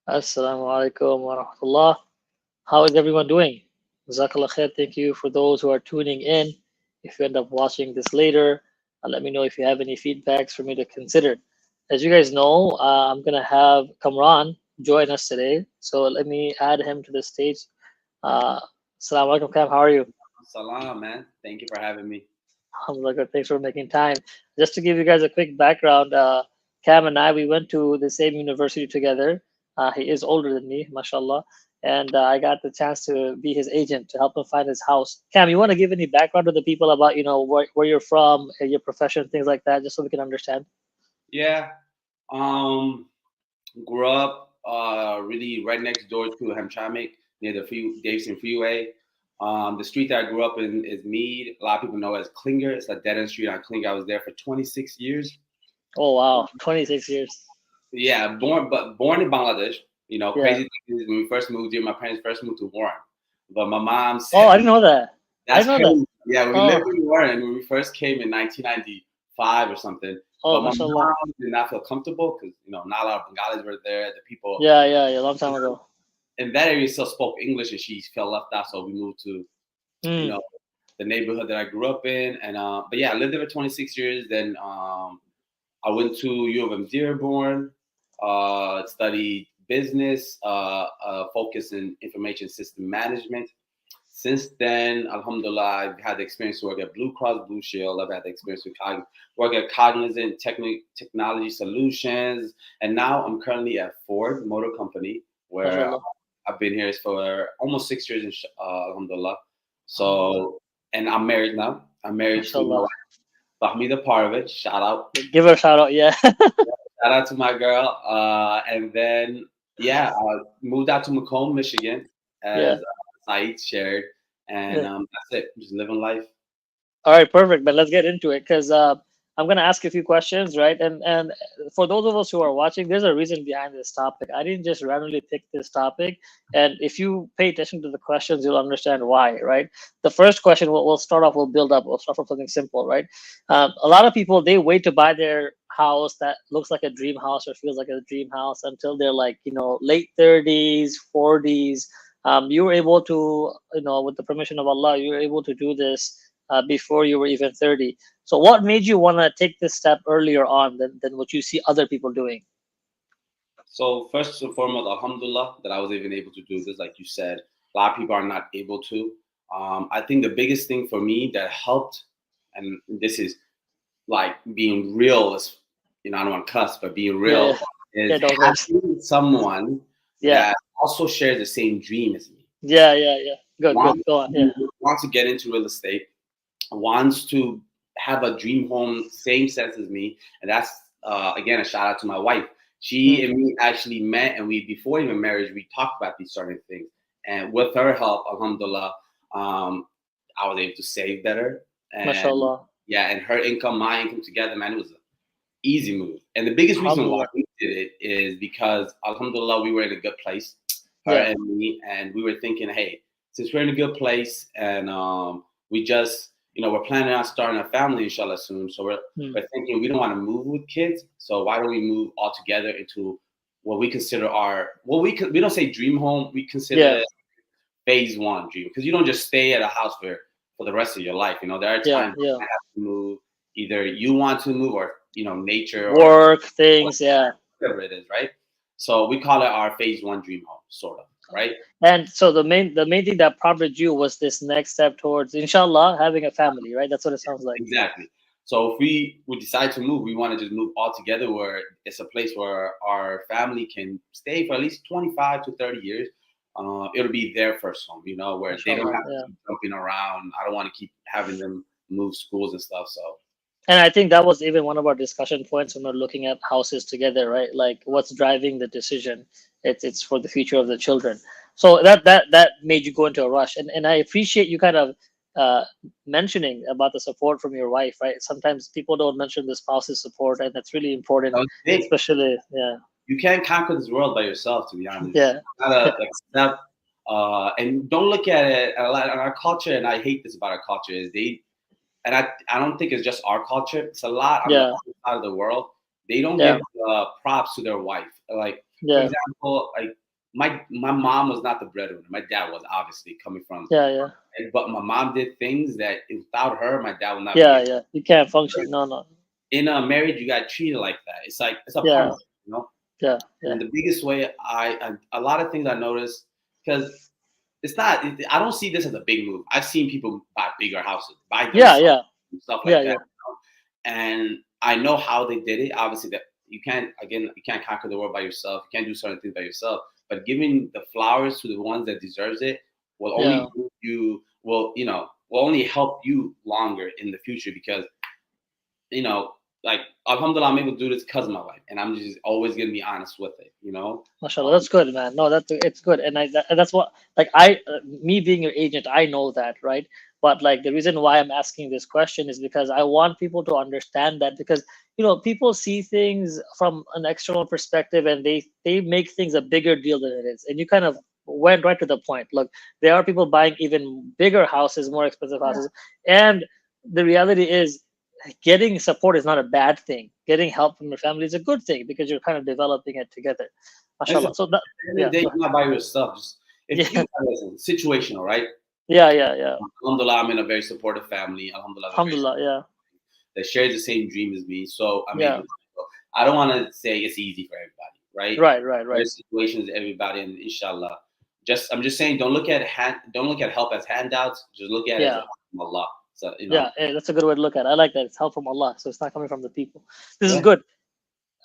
Assalamu alaikum wa rahmatullah. How is everyone doing? Jazakallah khair. Thank you for those who are tuning in. If you end up watching this later, let me know if you have any feedbacks for me to consider. As you guys know, I'm going to have Kamran join us today. So let me add him to the stage. Uh, Assalamu alaikum, Kam. How are you? Salam, man. Thank you for having me. Alhamdulillah, good. Thanks for making time. Just to give you guys a quick background, Cam and I, we went to the same university together. He is older than me, mashallah. And I got the chance to be his agent to help him find his house. Cam, you want to give any background to the people about, where you're from, your profession, things like that, just so we can understand? Yeah. Um, Grew up really right next door to Hamtramck near the Davidson Freeway. The street that I grew up in is Mead. A lot of people know as Klinger. It's a dead end street on Klinger. I was there for 26 years. Oh, wow. 26 years. Yeah, born in Bangladesh. Yeah. Crazy thing is when we first moved here, my parents first moved to Warren. But my mom Oh, said I didn't know that. I that's didn't know that. crazy. Yeah, we Oh, lived in Warren when we first came in 1995 or something. oh, But my mashallah. mom did not feel comfortable because not a lot of Bengalis were there. The people Yeah, yeah, yeah. Long time ago. in that area still spoke English, and she felt left out. So we moved to you Mm, know the neighborhood that I grew up in. And but yeah, I lived there for 26 years. Then I went to U of M Dearborn, studied business, focus in information system management. Since then, Alhamdulillah, I've had the experience to work at Blue Cross Blue Shield. I've had the experience to work at Cognizant Technology Solutions, and now I'm currently at Ford Motor Company, where mashallah. I've been here for almost 6 years, Alhamdulillah. Alhamdulillah. So, and I'm married now. I'm married to my Mashallah. wife, Fahmida Parvit. Shout out, Give her a shout out. Yeah. shout out to my girl. And then, yeah, I moved out to Macomb, Michigan, Yeah. as Saeed shared, and Yeah. that's it. Just living life. All right, perfect. But let's get into it because I'm going to ask you a few questions, right? And for those of us who are watching, there's a reason behind this topic. I didn't just randomly pick this topic, and if you pay attention to the questions, you'll understand why, right? The first question, we'll start off. We'll build up. We'll start from something simple, right? A lot of people they wait to buy their house that looks like a dream house or feels like a dream house until they're like late 30s, 40s. You were able to with the permission of Allah, you were able to do this before you were even 30. So what made you want to take this step earlier on than what you see other people doing? So first and foremost, Alhamdulillah, that I was even able to do this. Like you said, a lot of people are not able to. I think the biggest thing for me that helped, and this is like being real, is I don't want to cuss, but being Yeah, yeah, real yeah. is Don't curse. having someone Yeah, that also shares the same dream as me. yeah, yeah, yeah. Good, good. Wants Go on. Yeah, wants to get into real estate, wants to have a dream home, same sense as me, and that's again a shout out to my wife. She mm, and me actually met, and we before even marriage we talked about these certain things, and with her help, Alhamdulillah, I was able to save better, and mashallah. yeah, and her income, my income together, man, it was an easy move. And the biggest reason why Alhamdulillah. we did it is because Alhamdulillah we were in a good place, her Yeah, and me, and we were thinking, hey, since we're in a good place, and we just we're planning on starting a family inshallah soon. So mm, we're thinking we don't want to move with kids. So why don't we move all together into what we consider our we don't say dream home. We consider yeah, it phase one dream because you don't just stay at a house for the rest of your life. There are yeah, times you yeah. might have to move. Either you want to move or nature or Work things. Yeah. whatever it is, right? So we call it our phase one dream home, sort of, right? And so the main thing that prompted you was this next step towards, inshallah, having a family, right? That's what it sounds like. Exactly. So if we decide to move, we want to just move all together where it's a place where our family can stay for at least 25 to 30 years. It'll be their first home, where they don't Mashallah. have to Yeah. keep jumping around. I don't want to keep having them move schools and stuff. So And I think that was even one of our discussion points when we're looking at houses together, right? Like what's driving the decision? It's for the future of the children. So that made you go into a rush, and I appreciate you kind of uh, mentioning about the support from your wife, right? Sometimes people don't mention the spouse's support, and that's really that important, was big. especially yeah, You can't conquer this world by yourself, to be honest. yeah, You gotta accept and don't look at it. A lot in our culture, and I hate this about our culture is and I don't think it's just our culture. It's a lot on the yeah, other side of the world. They don't Yeah. give props to their wife. Like, for Yeah. example, like my mom was not the breadwinner. My dad was, obviously, coming from, Yeah. Yeah. but my mom did things that without her, my dad would not be Yeah. able. Yeah. You can't function. No. No. In a marriage, you got treated like that. It's like it's a Yeah. punishment, you know. Yeah. Yeah. And the biggest way a lot of things I noticed, because it's not. I don't see this as a big move. I've seen people buy bigger houses, buy Yeah. themselves, Yeah. and stuff Yeah. like that. Yeah. And I know how they did it. Obviously, that you can't conquer the world by yourself. You can't do certain things by yourself. But giving the flowers to the ones that deserves it will only Yeah. move you will only help you longer in the future, because like, alhamdulillah, I'm able to do this because of my wife, and I'm just always gonna be honest with it. Mashallah, that's good, man. No, that's it's good, and that's what like me being your agent, I know that, right? But like the reason why I'm asking this question is because I want people to understand that, because people see things from an external perspective and they make things a bigger deal than it is, and you kind of went right to the point. Look, there are people buying even bigger houses, more expensive houses, and the reality is getting support is not a bad thing. Getting help from your family is a good thing because you're kind of developing it together. And it's, Mashallah. at So that, the end of yeah, the day, go you're ahead. not by yourself. Just if Yeah, you listen, situational, right? yeah, yeah, yeah. Alhamdulillah, I'm in a very supportive family. Alhamdulillah, they're very Alhamdulillah. Yeah, that shares the same dream as me. So I'm able yeah. to. I don't want to say it's easy for everybody, right? Right, right, right. There's situations everybody, and inshallah. I'm just saying, don't look at help as handouts. Just look at it as a Yeah, help from Allah. So yeah. That's a good way to look at it. I like that. It's help from Allah, so it's not coming from the people. This is yeah. good.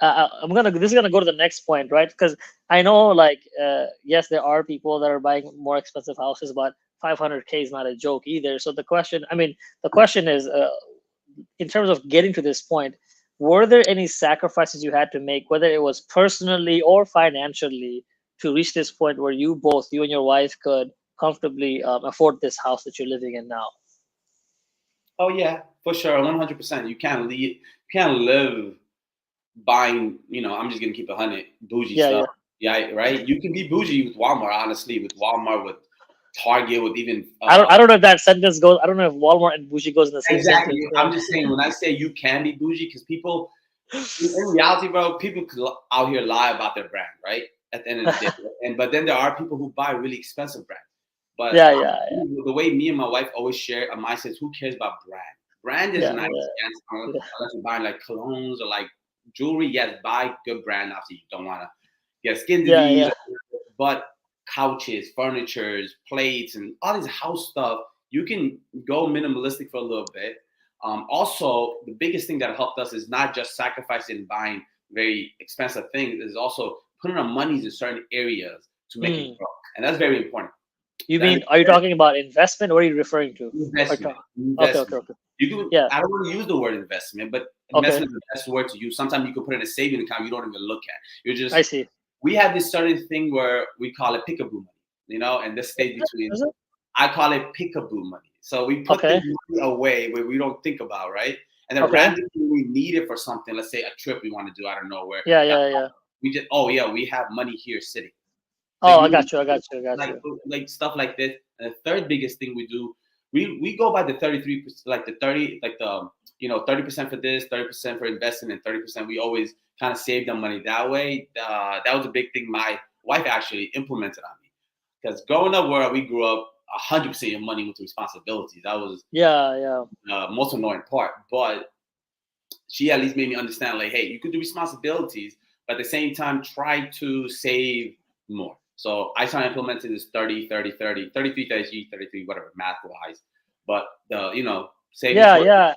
This is gonna go to the next point, right? Because I know, like, yes, there are people that are buying more expensive houses, but 500K is not a joke either. So the question is, in terms of getting to this point, were there any sacrifices you had to make, whether it was personally or financially, to reach this point where you and your wife could comfortably afford this house that you're living in now? Oh yeah, for sure, 100%. You can't live buying. I'm just gonna keep 100 bougie Yeah, stuff. yeah. Yeah, right. You can be bougie with Walmart, honestly, with Walmart, with Target, with even I don't know if that sentence goes. I don't know if Walmart and bougie goes in the same exactly. sentence. I'm just saying, when I say you can be bougie, because people, in reality, bro, people could out here lie about their brand, right? At the end of the day, but then there are people who buy really expensive brand. But Yeah, yeah, yeah, the way me and my wife always share a mindset is, who cares about brand? Brand is yeah, nice, yeah, yes, yeah, unless you're buying like colognes or like jewelry. Yes, buy good brand. Obviously, you don't want to get skin yeah, disease. yeah. But couches, furnitures, plates, and all this house stuff, you can go minimalistic for a little bit. Also, the biggest thing that helped us is not just sacrificing buying very expensive things, is also putting our monies in certain areas to make it Mm. grow, and that's very important. You That mean, are you talking about investment? What are you referring to? investment, Okay, okay, investment. okay. You can. Yeah. I don't want to use the word investment, but Okay. investment is the best word to use. Sometimes you can put it in a saving account you don't even look at. You're I just. see. We have this certain thing where we call it peekaboo money, and this stays between. Is it? I call it peekaboo money. So we put this Okay. money away where we don't think about, right? And then Okay. randomly we need it for something. Let's say a trip we want to do out of nowhere. Yeah, That yeah, yeah. we just, oh yeah, we have money here sitting. Like Oh, I we got you. I got you. I got like you. like stuff like this. And the third biggest thing we do, we go by the 33%, like the 30, like the 30% for this, 30% for investing, and 30% we always kind of save the money that way. That was a big thing my wife actually implemented on me, because growing up where we grew up, 100% your money went to responsibilities. That was Yeah, yeah. most annoying part. But she at least made me understand, like, hey, you could do responsibilities, but at the same time, try to save more. So I started implementing this 30, 30, 30, 33, 33, 33, whatever, math wise. But saving Yeah, towards, yeah.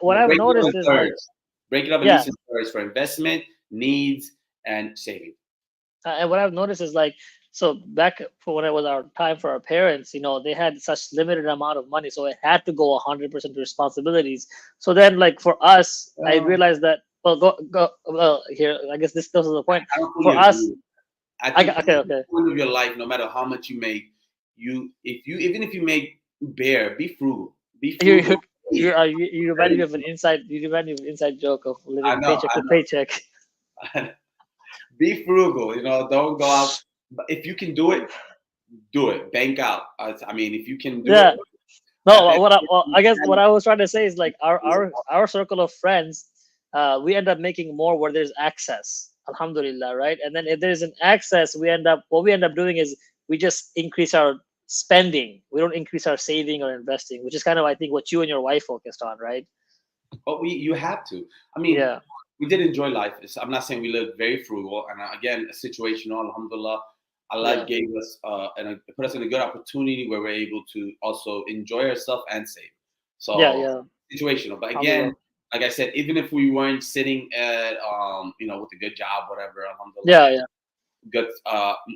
What I've break it up noticed in is like, thirds. Break it up at yeah, least in thirds for investment, needs, and saving. and what I've noticed is like, so back for when it was our time for our parents, they had such limited amount of money, so it had to go 100% to responsibilities. So then, like for us, I Well, realized that. Well, go. Well, here, I guess this is the point I don't fully for us. agree. I think Okay, okay. point of your life, no matter how much you make, even if you make bare, be frugal. Be You frugal. you remind me of an inside. You remind me of an inside joke of I living know, paycheck to I paycheck. know. Be frugal. Don't go out. But if you can do it, do it. Bank out. I mean, if you can do it, Yeah. at the No, end well, of I guess the what day, I was trying to say is like our it's our our circle of friends. we end up making more where there's access. Alhamdulillah, right? And then if there's an access, what we end up doing is we just increase our spending. We don't increase our saving or investing, which is kind of I think what you and your wife focused on, right? But you have to. I mean, Yeah, we did enjoy life. I'm not saying we lived very frugal, and again, a situational. Alhamdulillah, Allah yeah, gave us and put us in a good opportunity where we're able to also enjoy ourselves and save. yeah, So yeah. situational. But again, Alhamdulillah. like I said, even if we weren't sitting at with a good job, whatever, Alhamdulillah, Yeah, yeah, good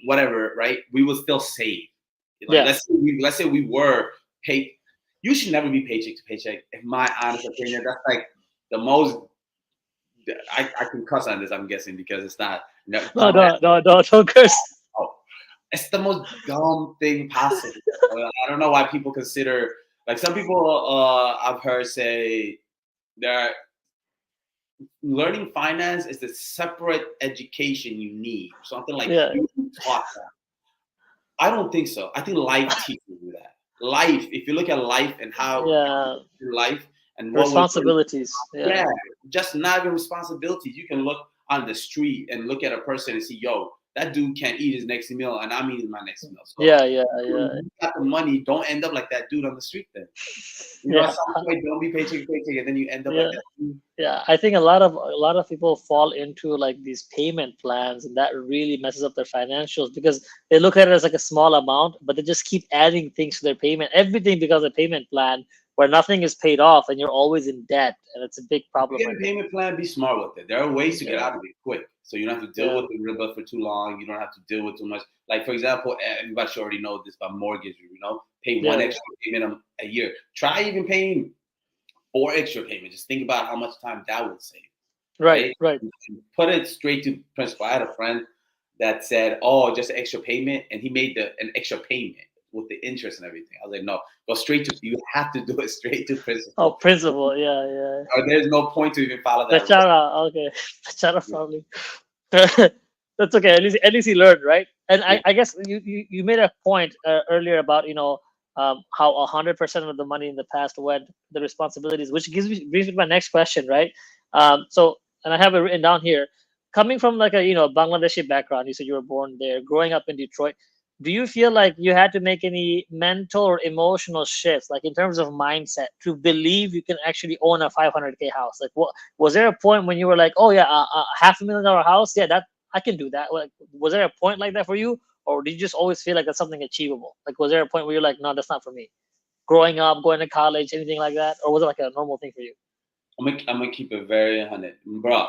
whatever, right? We will still save. Like yeah. let's say we were paid. You should never be paycheck to paycheck. In my honest opinion, that's like the most. I can cuss on this, I'm guessing, because it's not. No, No, people. no, no, no, don't curse. Oh, it's the most dumb thing possible. I don't know why people consider like some people. I've heard say that learning finance is a separate education you need. Something like Yeah, you taught that. I don't think so. I think life teaches you that. Life, if you look at life and how yeah. your life and what was, Responsibilities. Yeah, yeah, just not even responsibilities. You can look on the street and look at a person and see, yo, that dude can't eat his next meal, and I'm eating my next meal. So yeah, yeah, when yeah, you got the money, don't end up like that dude on the street. Then at yeah, some point, don't be paycheck to paycheck, and then you end up like yeah. that. Dude. Yeah, I think a lot of people fall into like these payment plans, and that really messes up their financials because they look at it as like a small amount, but they just keep adding things to their payment. Everything becomes a payment plan where nothing is paid off, and you're always in debt, and it's a big If you problem, I get a think. payment plan, be smart with it. There are ways to get Yeah, out of it quick. So you don't have to deal yeah, with the riba for too long. You don't have to deal with too much. Like, for example, everybody should already know this about mortgage, pay one yeah, yeah. extra payment a year. Try even paying four extra payments. Just think about how much time that would save, Right, right? right. And put it straight to principal. I had a friend that said, "Oh, just an extra payment," and he made an extra payment with the interest and everything. I was like, "No, go straight to. You have to do it straight to Oh, principal, principal. Yeah, yeah. or there's no point to even follow that rule." Bechara. Okay, Bechara Yeah, family. That's okay. At least he learned, right? And I, yeah, I guess you made a point earlier about how 100% of the money in the past went the responsibilities, which brings me to my next question, right? So and I have it written down here. Coming from like a Bangladeshi background, you said you were born there, growing up in Detroit. Do you feel like you had to make any mental or emotional shifts, like in terms of mindset, to believe you can actually own a 500K house? Like, what was there a point when you were like, oh yeah, a $500,000 house, yeah, that I can do that? Like, was there a point like that for you, or did you just always feel like that's something achievable? Like, was there a point where you're like, no, that's not for me? Growing up, going to college, anything like that, or was it like a normal thing for you? I'm gonna keep it very 100, bro.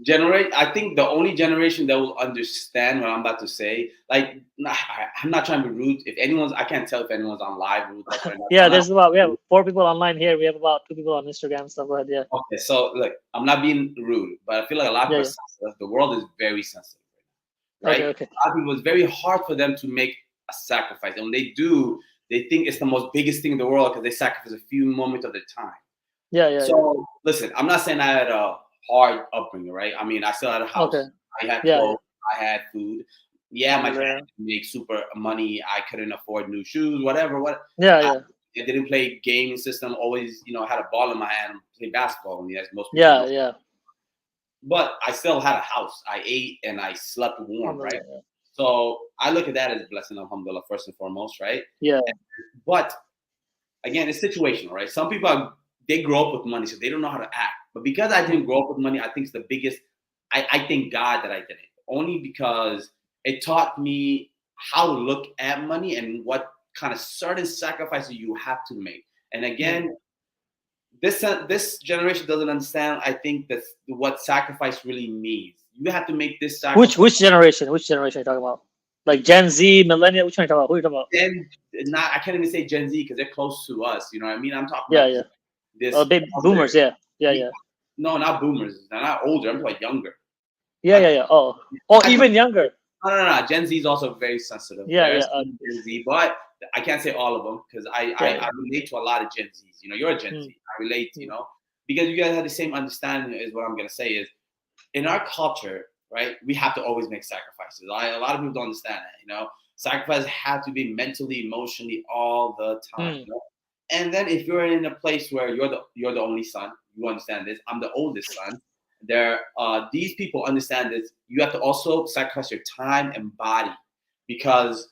I think the only generation that will understand what I'm about to say, like, I'm not trying to be rude. If anyone's, I can't tell if anyone's on live with us right now. Yeah, I'm not. we have 4 people online here. We have about 2 people on Instagram stuff. Go ahead. Yeah, Okay, so look, I'm not being rude, but I feel like a lot of yeah, people are yeah. sensitive. The world is very sensitive, Okay, right? okay. A lot of people, it's very hard for them to make a sacrifice, and when they do, they think it's the most biggest thing in the world because they sacrifice a few moments of their time. Yeah, yeah, yeah. So listen, I'm not saying I had a hard upbringing, right? I mean, I still had a Okay. house, I had Yeah, yeah. clothes, I had food. Yeah, my parents Alhamdulillah. didn't make super money. I couldn't afford new shoes, whatever. Yeah, I, yeah, I didn't play gaming system. Always, had a ball in my hand, play basketball. I mean, as most people yeah, know. yeah. But I still had a house. I ate and I slept warm, right? Alhamdulillah. So I look at that as a blessing, alhamdulillah, first and foremost, right? Yeah, But again, it's situational, right? Some people they grow up with money, so they don't know how to act. But because I didn't grow up with money, I think it's the biggest. I thank God that I didn't, only because it taught me how to look at money and what kind of certain sacrifices you have to make. And yeah. again, this generation doesn't understand. I think that's what sacrifice really means. You have to make this Which sacrifice. which generation? Which generation are you talking about? Like Gen Z, millennial? Which one are you talking about? Who are you talking about? Then not I can't even say Gen Z because they're close to us. You know what I mean? I'm talking Yeah, about yeah. this Baby older. boomers. Yeah, yeah, yeah, No, not boomers. They're not older. I'm talking younger. yeah, I, yeah, yeah. Oh, I think even younger. no. Gen Z is also very sensitive. Yeah, There's yeah, some Gen Z, but I can't say all of them because yeah, I yeah. relate to a lot of Gen Zs. You're a Gen Mm, Z. I relate. mm. Because you guys have the same understanding. Is what I'm gonna say is in our culture, right? We have to always make sacrifices. A lot of people don't understand that. Sacrifices have to be mentally, emotionally all the time. Mm. And then if you're in a place where you're the only son, you understand this. I'm the oldest son. These people understand this. You have to also sacrifice your time and body because,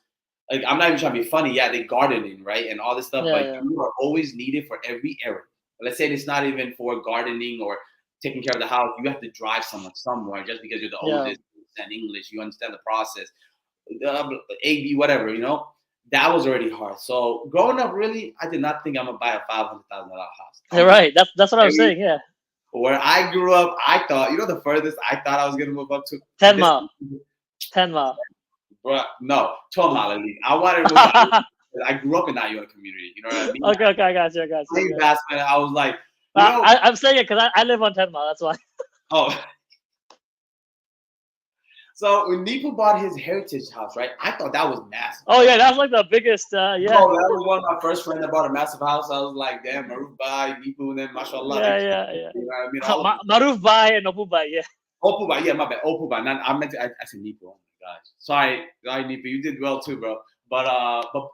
like, I'm not even trying to be funny. Yeah, they gardening, right, and all this stuff, Yeah, but yeah, you are always needed for every errand. Let's say it's not even for gardening or taking care of the house. You have to drive someone somewhere just because you're the yeah. oldest. You understand English. You understand the process. AB, whatever, you know. That was already hard. So growing up, really, I did not think I'm gonna buy a $500,000 house. You're I'm gonna right. That's what I was saying. Yeah, where I grew up, I thought, the furthest I thought I was gonna move up to a 10 mile, distance, 10 mile. bro, no, 12 mile at least. I wanted to move to I grew up in that Yola community, you know what I mean? Okay, okay, I got you, I got you. Playing Yeah. basketball, I was like, you know, I'm saying it because I live on 10 mile. That's why. oh, so when Nico bought his heritage house, right? I thought that was massive. Oh yeah, that's like the biggest. Yeah, Bro, that was one of my first friends that bought a massive house. I was like, damn, Maruf Bhai, Nico, and then mashallah, yeah, like, yeah, yeah. you know what I mean? All of them. Maruf Bhai and Abu Bhai. Yeah, Opuba, yeah, my bad. Opuba. Not, I meant to, I said Nipo. Oh my gosh. Sorry, Nipo. You did well too, bro. But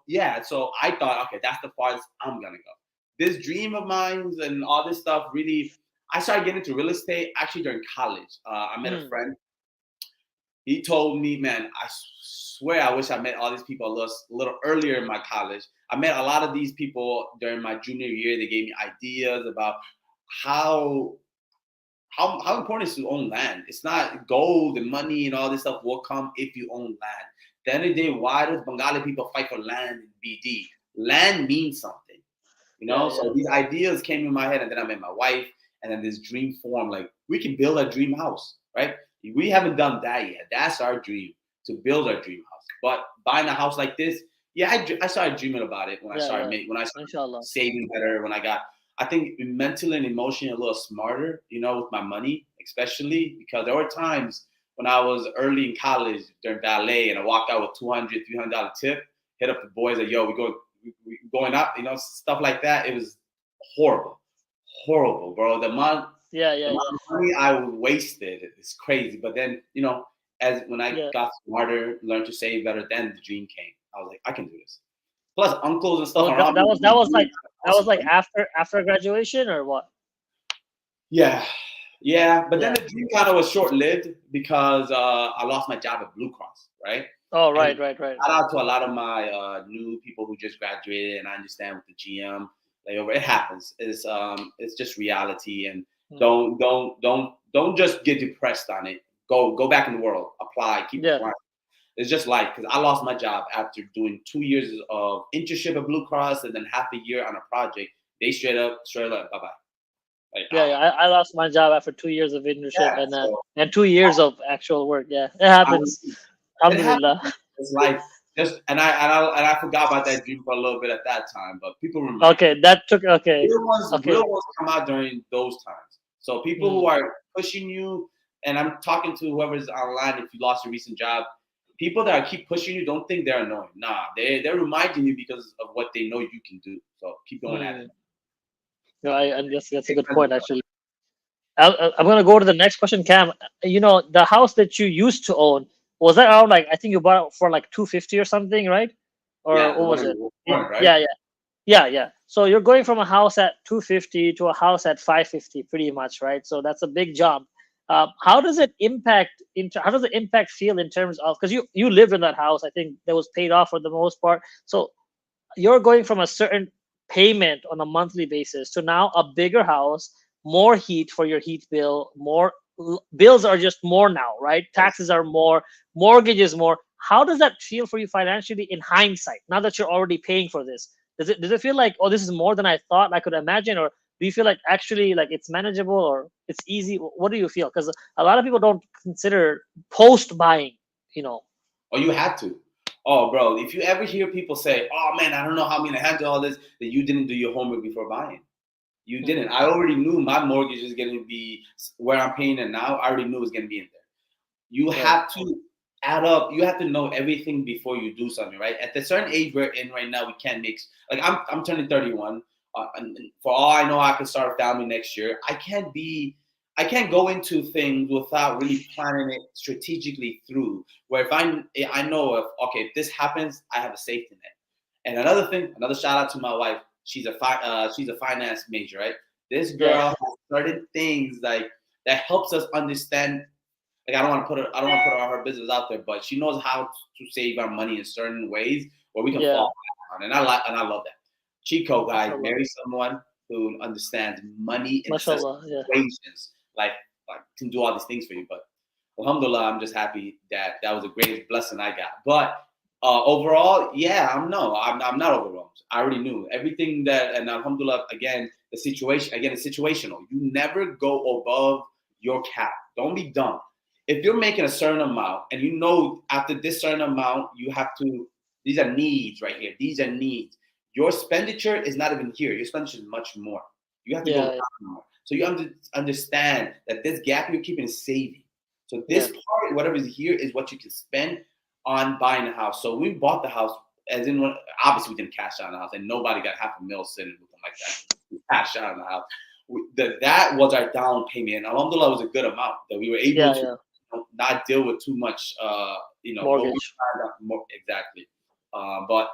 yeah, so I thought, okay, that's the farthest I'm gonna go. This dream of mine and all this stuff really, I started getting into real estate actually during college. I met a mm, friend. He told me, man, I swear I wish I met all these people a little earlier in my college. I met a lot of these people during my junior year. They gave me ideas about how how important is to own land? It's not gold and money and all this stuff will come if you own land. At the end of the day, why does Bengali people fight for land in BD? Land means something, you yeah, know? yeah, So these ideas came in my head, and then I met my wife, and then this dream formed. Like, we can build a dream house, right? We haven't done that yet. That's our dream, to build our dream house. But buying a house like this, yeah, I started dreaming about it yeah, yeah. when I started Inshallah. saving better, when I got, I think, mentally and emotionally a little smarter, with my money, especially because there were times when I was early in college during ballet and I walked out with $200, $300 tip, hit up the boys like, yo, we going up, stuff like that. It was horrible, horrible, bro. Yeah, The yeah, amount yeah, of money I wasted is crazy. But then, as when I yeah. got smarter, learned to save better, then the dream came. I was like, I can do this. Plus, uncles and stuff Well, that, around that me was that was like that was awesome, like right? after graduation or what? Yeah, yeah. But then Yeah. the dream kind of was short lived because I lost my job at Blue Cross, right? Oh, And right, right, right. shout out to a lot of my new people who just graduated, and I understand with the GM layover, it happens. It's just reality, and Mm. don't just get depressed on it. Go back in the world, apply, keep Yeah, applying. It's just life because I lost my job after doing 2 years of internship at Blue Cross and then half a year on a project. They straight up, bye bye. Like, yeah, yeah. I lost my job after 2 years of internship yeah. So and 2 years of actual work. Yeah, it I happens. mean, it Alhamdulillah. happens. It's like just and I forgot about that dream for a little bit at that time, but people remind me. Okay, that took. Okay, Real okay. ones come out during those times. So people who Mm. are pushing you, and I'm talking to whoever's online. If you lost your recent job, people that keep pushing you, don't think they're annoying. Nah, they're reminding you because of what they know you can do. So keep going at it. Mm. No, and that's a good point actually. I'm gonna go to the next question, Cam. The house that you used to own, was that around, like, I think you bought it for like 250 or something, right? Or Yeah, the what one was in it? Warren, right? Yeah, yeah, yeah, yeah. So you're going from a house at 250 to a house at 550, pretty much, right? So that's a big jump. How does it impact how does the impact feel in terms of, because you lived in that house, I think that was paid off for the most part. So you're going from a certain payment on a monthly basis to now a bigger house, more heat for your heat bill, more bills are just more now, right? Yes. Taxes are more, mortgage is more. How does that feel for you financially in hindsight, now that you're already paying for this? Does it feel like, oh, this is more than I thought I could imagine, or do you feel like actually like it's manageable or it's easy? What do you feel? Because a lot of people don't consider post buying, you know. Oh, you had to. Oh, bro, if you ever hear people say, "Oh man, I don't know how I'm gonna handle all this," then you didn't do your homework before buying. You didn't. Mm, I already knew my mortgage is going to be where I'm paying it now. I already knew it was going to be in there. You right. have to add up. You have to know everything before you do something, right? At the certain age we're in right now, we can't mix. Like, I'm turning 31. And for all I know, I can start a family next year. I can't go into things without really planning it strategically through. Where if I know if this happens, I have a safety net. And another thing, another shout out to my wife. She's a finance major, right? This Yeah. girl has certain things like that helps us understand. Like I don't want to put her business out there, but she knows how to save our money in certain ways where we can Yeah. fall back on, and I love that. Chico, guys, Mashallah. marry someone who understands money in such Mashallah. Yeah. situations, like can do all these things for you. But alhamdulillah, I'm just happy that that was the greatest blessing I got. But overall, yeah, I'm not overwhelmed. I already knew everything that, and alhamdulillah, again, the situation, again, it's situational. You never go above your cap. Don't be dumb. If you're making a certain amount and you know after this certain amount, you have to, these are needs right here. These are needs. Your expenditure is not even here. Your expenditure is much more. You have to go Yeah. down more. So you have to understand that this gap you're keeping is saving. So this Yeah. part, whatever is here, is what you can spend on buying a house. So we bought the house, as in obviously we didn't cash out on the house, and nobody got half a mil sitting with them like that. We cashed out on the house. That was our down payment, and alhamdulillah was a good amount that we were able Yeah. to Yeah. not deal with too much. What we Mortgage. planned out more exactly. But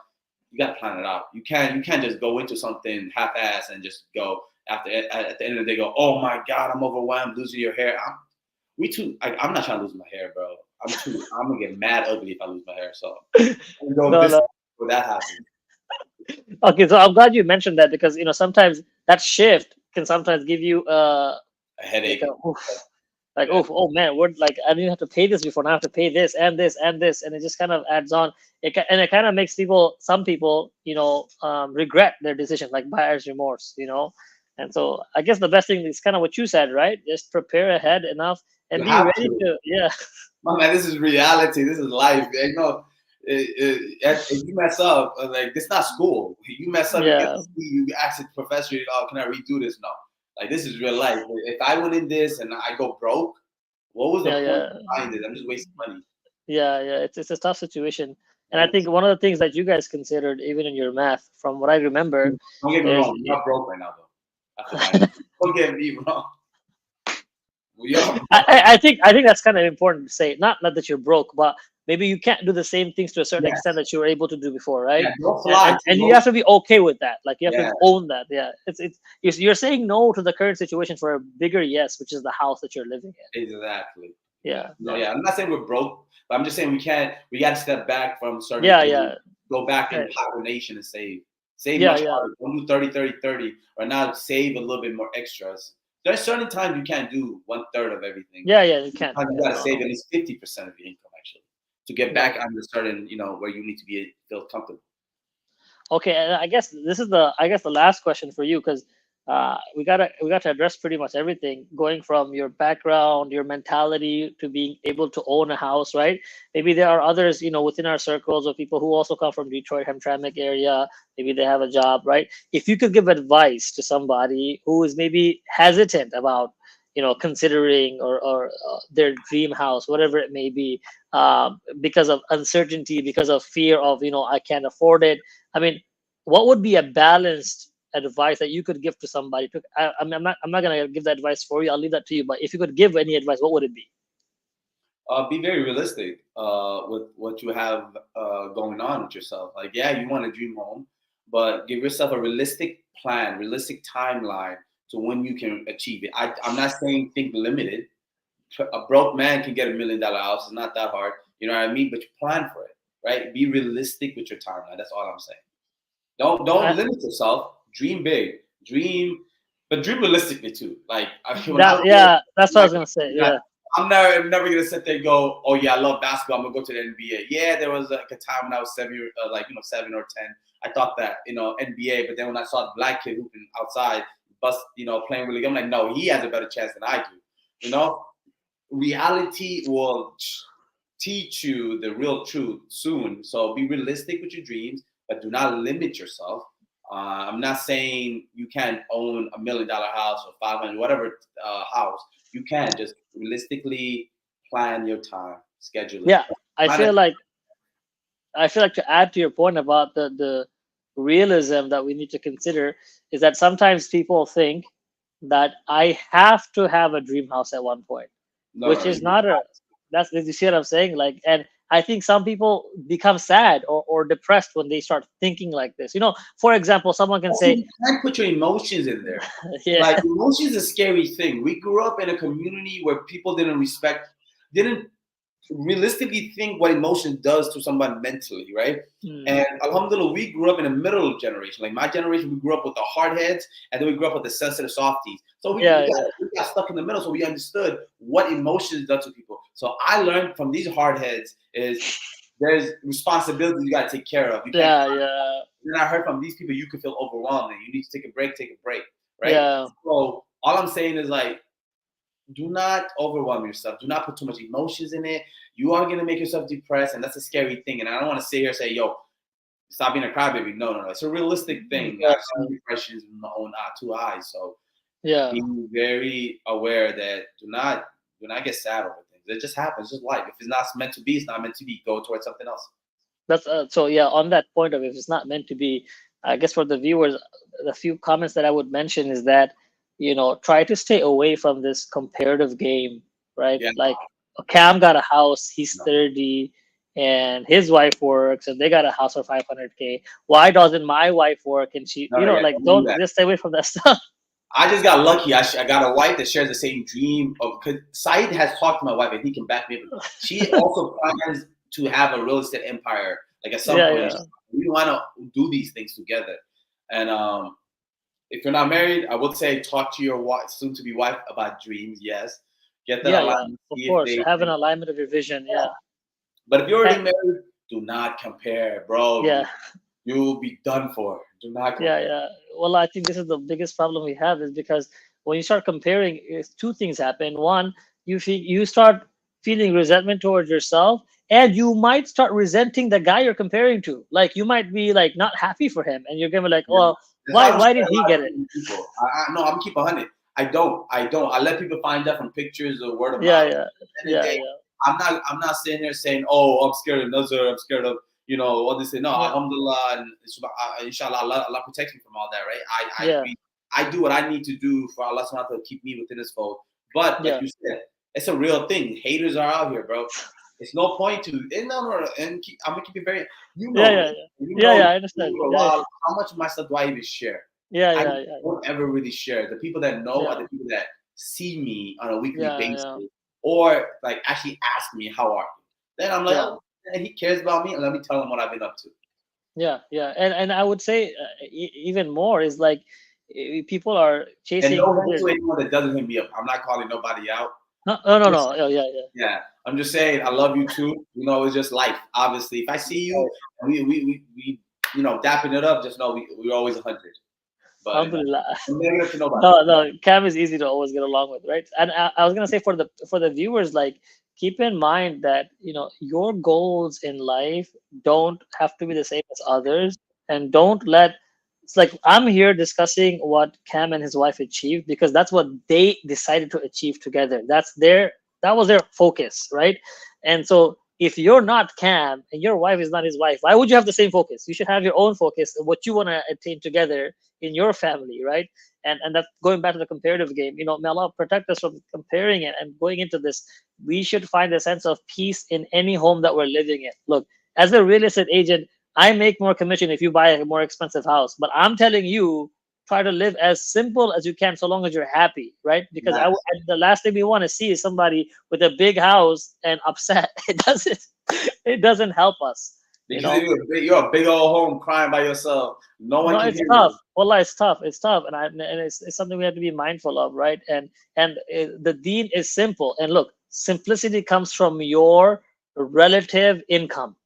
you got to plan it out. You can't just go into something half-ass and just go after at the end of the day go, oh my god, I'm overwhelmed, losing your hair. I'm not trying to lose my hair, bro. I'm gonna get mad ugly if I lose my hair. So I'm go No. this No. before that happens. Okay. So I'm glad you mentioned that because sometimes that shift can sometimes give you A like headache. a oof, like Yeah. oof, oh man, what like I didn't have to pay this before. Now I have to pay this and this and this, and it just kind of adds on. And it kind of makes some people, regret their decision, like buyer's remorse. And so I guess the best thing is kind of what you said, right? Just prepare ahead enough You and be have ready to. to, yeah, My man, this is reality. This is life. If you mess up, like this not school. You mess up, you get yeah, to see. You ask the professor, "Oh, can I redo this?" No, like this is real life. If I went in this and I go broke, what was the yeah, point yeah, of buying this? I'm just wasting money. yeah. It's a tough situation, and I think Yes. one of the things that you guys considered, even in your math, from what I remember, Don't get me is wrong. We're not broke right now, though. After buying this, don't get me wrong. We are broke. I think that's kind of important to say. Not that you're broke, but maybe you can't do the same things to a certain extent Yes. that you were able to do before, Yeah. right? Don't And fly and, too and you low. have to be okay with that. Like you have to Yeah. own that. Yeah, you're saying no to the current situation for a bigger yes, which is the house that you're living in. Exactly. Yeah. Yeah, No, yeah, yeah. I'm not saying we're broke, but I'm just saying we can't. We got to step back from certain yeah, things, yeah, go back in right. hibernation and save. Save Yeah, much yeah, harder. Don't do 30, 30, 30, or now save a little bit more extras. There's certain times you can't do one third of everything. yeah, yeah. You can't. Sometimes you Yeah, got to no, save no, at least 50% of your income actually to get no. back on the certain, where you need to be feel comfortable. Okay, and I guess this is the last question for you because we got to address pretty much everything, going from your background, your mentality to being able to own a house, right? Maybe there are others, within our circles of people who also come from Detroit, Hamtramck area. Maybe they have a job, right? If you could give advice to somebody who is maybe hesitant about, considering or their dream house, whatever it may be, because of uncertainty, because of fear of, I can't afford it. I mean, what would be a balanced advice that you could give to somebody? I'm not gonna give that advice for you. I'll leave that to you. But if you could give any advice, what would it be? Be very realistic with what you have going on with yourself. Like, yeah, you want a dream home, but give yourself a realistic plan, realistic timeline to when you can achieve it. I'm not saying think limited. A broke man can get $1 million house. It's not that hard. You know what I mean? But you plan for it, right? Be realistic with your timeline. That's all I'm saying. Don't I, limit yourself. Dream big. But dream realistically too. Like when I was that yeah, that's what I like, was gonna say. Yeah, I'm never gonna sit there and go, oh yeah, I love basketball. I'm gonna go to the NBA. Yeah, there was like a time when I was 7 or 10. I thought that NBA, but then when I saw the black kid hooping outside, playing really good, I'm like, no, he has a better chance than I do. Reality will teach you the real truth soon. So be realistic with your dreams, but do not limit yourself. I'm not saying you can't own $1 million house or 500 whatever house. You can just realistically plan your time, schedule it. yeah. I Plan it. feel like I feel like to add to your point about the realism that we need to consider is that sometimes people think that I have to have a dream house at one point, No, which no, is no. not a that's you see what I'm saying? Like, and I think some people become sad or depressed when they start thinking like this. For example, someone can See, say, you can't put your emotions in there. yeah, Like emotions is a scary thing. We grew up in a community where people didn't realistically think what emotion does to someone mentally, right? mm, And alhamdulillah, we grew up in a middle generation. Like my generation, we grew up with the hard heads, and then we grew up with the sensitive softies. So we, we, yeah, got, we got stuck in the middle, so we understood what emotions do to people. So I learned from these hard heads is there's responsibility you got to take care of. You can't. yeah, yeah, Then I heard from these people you can feel overwhelmed and you need to take a break, right? yeah, So all I'm saying is like do not overwhelm yourself. Do not put too much emotions in it. You are gonna make yourself depressed, and that's a scary thing. And I don't want to sit here and say, "Yo, stop being a crybaby." No, no, no. It's a realistic thing. yeah, I've seen depressions with my own two eyes. So yeah. be very aware that do not get sad over things. It just happens. It's just life. If it's not meant to be, it's not meant to be. Go towards something else. That's so yeah. On that point of if it's not meant to be, I guess for the viewers, the few comments that I would mention is that try to stay away from this comparative game, right? Yeah. Like Cam got a house, he's No, 30, and his wife works, and they got a house for 500K. Why doesn't my wife work? And she, no, yeah. like Don't do don't that. just stay away from that stuff. I just got lucky. I got a wife that shares the same dream of. Because Saeed has talked to my wife, and he can back me up. She also plans to have a real estate empire, like at some Yeah, point. yeah, We want to do these things together. And if you're not married, I would say talk to your wife, soon-to-be wife about dreams. Yes, get that yeah, yeah. alignment. Of See if course, they. have an alignment of your vision. Yeah, But if you're and, already married, do not compare, bro. yeah. You'll be done for. Do not Yeah, compare. yeah. Well, I think this is the biggest problem we have is because when you start comparing, two things happen. One, you start feeling resentment towards yourself, and you might start resenting the guy you're comparing to. Like you might be like not happy for him, and you're gonna be like, Yeah. well, That's why I why respect did a he lot get of it? different people. No, I'm keep 100. I don't. I don't. I let people find out from pictures or word of Yeah, mouth. yeah, At the end of the yeah, day, yeah, I'm not sitting there saying, "Oh, I'm scared of Nazar. I'm scared of all this." No, yeah, Alhamdulillah, and Inshallah, Allah protects me from all that, right? yeah, I do what I need to do for Allah Subhanahu wa Taala to keep me within His fold. But like yeah, you said, it's a real thing. Haters are out here, bro. It's no point to no, and I'm gonna keep it very. You yeah, know yeah, this. yeah, You yeah, know yeah. this. I You understand. know a Yeah, lot. How much of my stuff do I even share? yeah, I yeah, yeah, don't ever really share. The people that know are yeah, the people that see me on a weekly yeah, basis yeah, or like actually ask me, how are you? Then I'm like, yeah. oh, man, he cares about me. And let me tell him what I've been up to. Yeah, yeah, and I would say even more is like people are And chasing no hate their to anyone that doesn't hit me up. I'm not calling nobody out. no, no, no, Just, no. Oh, yeah, yeah. yeah, I'm just saying I love you too. It's just life. Obviously, if I see you and we dapping it up, just know we're always 100. But Alhamdulillah. negative to nobody. No, no, Cam is easy to always get along with, right? And I was gonna say for the viewers, like keep in mind that your goals in life don't have to be the same as others, and don't let it's like I'm here discussing what Cam and his wife achieved because that's what they decided to achieve together. That was their focus, right? And so if you're not Cam and your wife is not his wife, why would you have the same focus? You should have your own focus, what you want to attain together in your family, right? And that's going back to the comparative game. May Allah protect us from comparing it and going into this. We should find a sense of peace in any home that we're living in. Look, as a real estate agent, I make more commission if you buy a more expensive house, but I'm telling you, try to live as simple as you can, so long as you're happy, right? Because Yes. the last thing we want to see is somebody with a big house and upset. It doesn't help us, you Because know. you're a big old home crying by yourself. No one No, can it's hear tough. you. Wallah, it's tough. It's tough, and it's something we have to be mindful of, right? And the deen is simple. And look, simplicity comes from your relative income.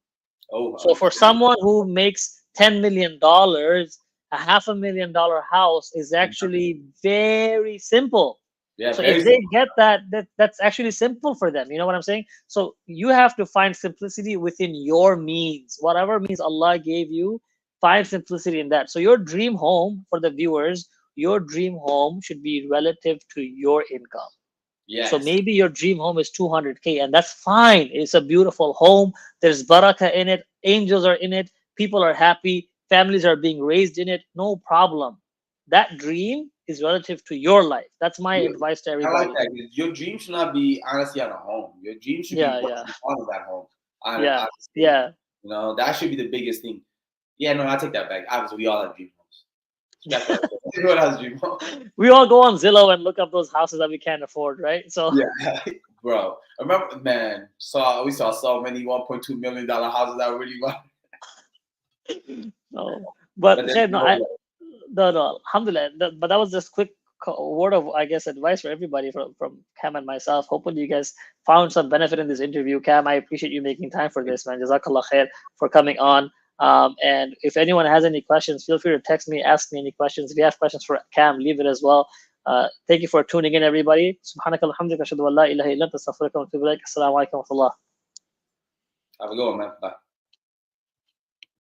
Oh, So for someone who makes $10 million, a $500,000 house is actually very simple. yeah, So very if they simple. get that's actually simple for them. You know what I'm saying? So you have to find simplicity within your means, whatever means Allah gave you. Find simplicity in that. So your dream home, for the viewers, your dream home should be relative to your income. So Yes. maybe your dream home is 200K, and that's fine. It's a beautiful home. There's barakah in it. Angels are in it. People are happy. Families are being raised in it. No problem. That dream is relative to your life. That's my You- advice to I like everybody. that. Your dream should not be honestly at a home. Your dream should be Yeah, what yeah, you want of that home. Yeah. Honestly, Yeah. you know, that should be the biggest thing. Yeah, no, I take that back. Obviously, we all have dream homes. That's what everyone has a dream home. We all go on Zillow and look up those houses that we can't afford, right? So Yeah, bro. I remember, man. We saw so many $1.2 million houses that I really want, no. But but there's khair, no, no way. no, alhamdulillah. But that was just quick word of, I guess, advice for everybody from Cam and myself. Hopefully, you guys found some benefit in this interview. Cam, I appreciate you making time for this, man. Jazakallah khair for coming on. And if anyone has any questions, feel free to text me, ask me any questions. If you have questions for Cam, leave it as well. Thank you for tuning in, everybody. Subhanaka alhamdulillah, ashhadu an la ilaha illa anta astaghfiruka wa atubu ilaik. Assalamu alaikum wa rahmatullah. Have a good one, man. Bye.